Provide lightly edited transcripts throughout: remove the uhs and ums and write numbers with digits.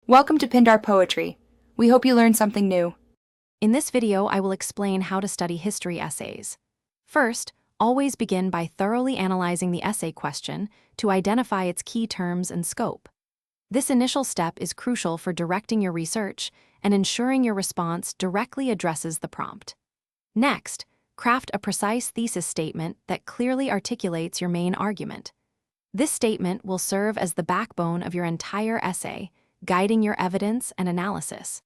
Welcome to Pindar Poetry. We hope you learned something new. In this video, I will explain how to study history essays. First, always begin by thoroughly analyzing the essay question to identify its key terms and scope. This initial step is crucial for directing your research and ensuring your response directly addresses the prompt. Next, craft a precise thesis statement that clearly articulates your main argument. This statement will serve as the backbone of your entire essay, guiding your evidence and analysis.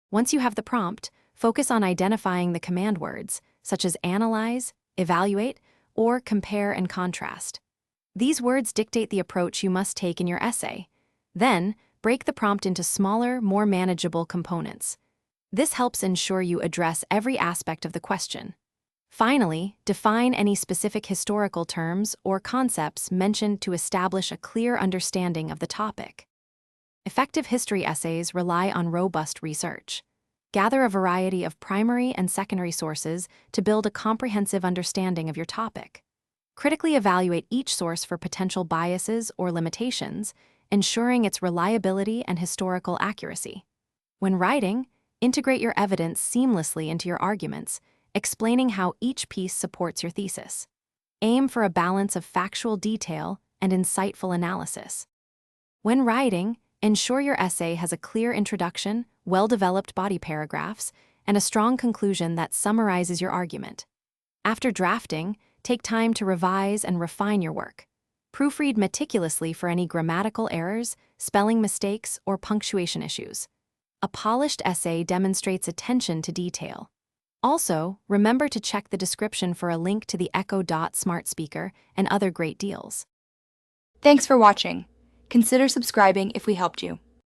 Once you have the prompt, focus on identifying the command words, such as analyze, evaluate, or compare and contrast. These words dictate the approach you must take in your essay. Then, break the prompt into smaller, more manageable components. This helps ensure you address every aspect of the question. Finally, define any specific historical terms or concepts mentioned to establish a clear understanding of the topic. Effective history essays rely on robust research. Gather a variety of primary and secondary sources to build a comprehensive understanding of your topic. Critically evaluate each source for potential biases or limitations, ensuring its reliability and historical accuracy. When writing, integrate your evidence seamlessly into your arguments, explaining how each piece supports your thesis. Aim for a balance of factual detail and insightful analysis. When writing, ensure your essay has a clear introduction, well-developed body paragraphs, and a strong conclusion that summarizes your argument. After drafting, take time to revise and refine your work. Proofread meticulously for any grammatical errors, spelling mistakes, or punctuation issues. A polished essay demonstrates attention to detail. Also, remember to check the description for a link to the Echo Dot smart speaker and other great deals. Thanks for watching. Consider subscribing if we helped you.